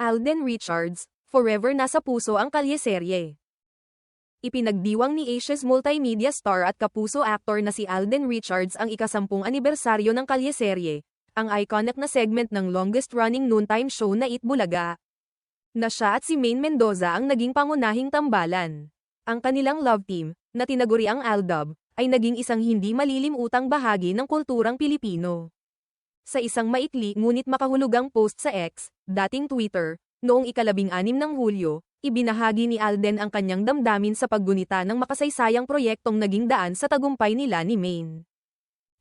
Alden Richards, forever nasa puso ang kalyeserye. Ipinagdiwang ni Asia's multimedia star at kapuso actor na si Alden Richards ang ika-10 anibersaryo ng kalyeserye, ang iconic na segment ng longest-running noontime show na Eat Bulaga. Na siya at si Maine Mendoza ang naging pangunahing tambalan. Ang kanilang love team, na tinaguriang Aldab, ay naging isang hindi malilimutang bahagi ng kulturang Pilipino. Sa isang maikli ngunit makahulugang post sa X, dating Twitter, noong ika-16 ng Hulyo, ibinahagi ni Alden ang kanyang damdamin sa paggunita ng makasaysayang proyektong naging daan sa tagumpay nila ni Maine.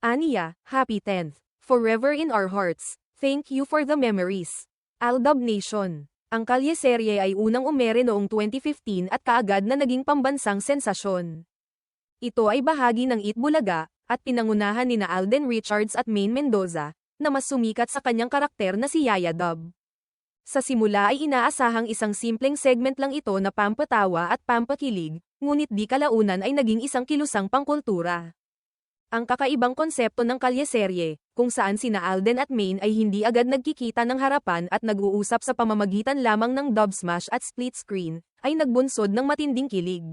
Aniya, Happy 10th, forever in our hearts, thank you for the memories. Aldab Nation. Ang kalyeserye ay unang umere noong 2015 at kaagad na naging pambansang sensasyon. Ito ay bahagi ng Eat Bulaga, at pinangunahan ni Alden Richards at Maine Mendoza, na mas sumikat sa kanyang karakter na si Yaya Dub. Sa simula ay inaasahang isang simpleng segment lang ito na pampatawa at pampakilig, ngunit di kalaunan ay naging isang kilusang pangkultura. Ang kakaibang konsepto ng kalyeserye, kung saan sina Alden at Maine ay hindi agad nagkikita ng harapan at nag-uusap sa pamamagitan lamang ng dub smash at split screen, ay nagbunsod ng matinding kilig.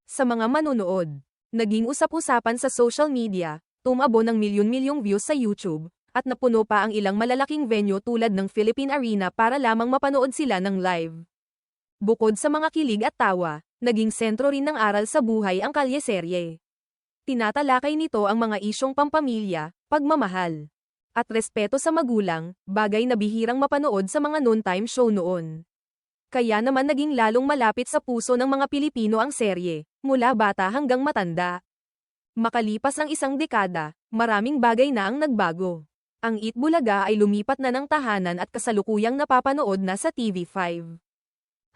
Sa mga manunood, naging usap-usapan sa social media, tumabo ng milyon-milyong views sa YouTube, at napuno pa ang ilang malalaking venue tulad ng Philippine Arena para lamang mapanood sila ng live. Bukod sa mga kilig at tawa, naging sentro rin ng aral sa buhay ang kalyeserye. Tinatalakay nito ang mga isyong pampamilya, pagmamahal, at respeto sa magulang, bagay na bihirang mapanood sa mga noontime show noon. Kaya naman naging lalong malapit sa puso ng mga Pilipino ang serye, mula bata hanggang matanda. Makalipas ang isang dekada, maraming bagay na ang nagbago. Ang Eat Bulaga ay lumipat na ng tahanan at kasalukuyang napapanood na sa TV5.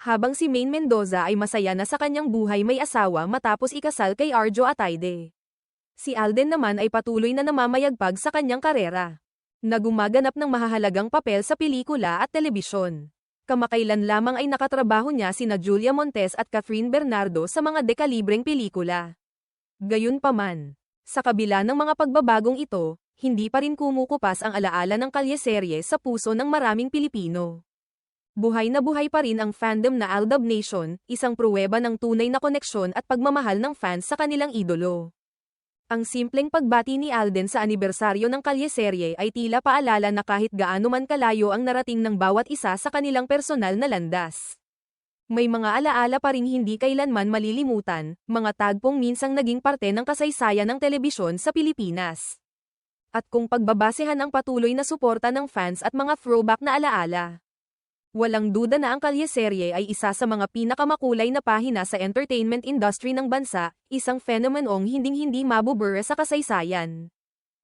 Habang si Maine Mendoza ay masaya na sa kanyang buhay may asawa matapos ikasal kay Arjo Atayde. Si Alden naman ay patuloy na namamayagpag sa kanyang karera, na gumaganap ng mahahalagang papel sa pelikula at telebisyon. Kamakailan lamang ay nakatrabaho niya sina Julia Montes at Catherine Bernardo sa mga dekalibreng pelikula. Gayunpaman, sa kabila ng mga pagbabagong ito, hindi pa rin kumukupas ang alaala ng kalyeserye sa puso ng maraming Pilipino. Buhay na buhay pa rin ang fandom na Aldab Nation, isang pruweba ng tunay na koneksyon at pagmamahal ng fans sa kanilang idolo. Ang simpleng pagbati ni Alden sa anibersaryo ng kalyeserye ay tila paalala na kahit gaano man kalayo ang narating ng bawat isa sa kanilang personal na landas. May mga alaala pa ring hindi kailanman malilimutan, mga tagpong minsang naging parte ng kasaysayan ng telebisyon sa Pilipinas. At kung pagbabasehan ang patuloy na suporta ng fans at mga throwback na alaala. Walang duda na ang kalyeserye ay isa sa mga pinakamakulay na pahina sa entertainment industry ng bansa, isang phenomenong hinding-hindi mabubura sa kasaysayan.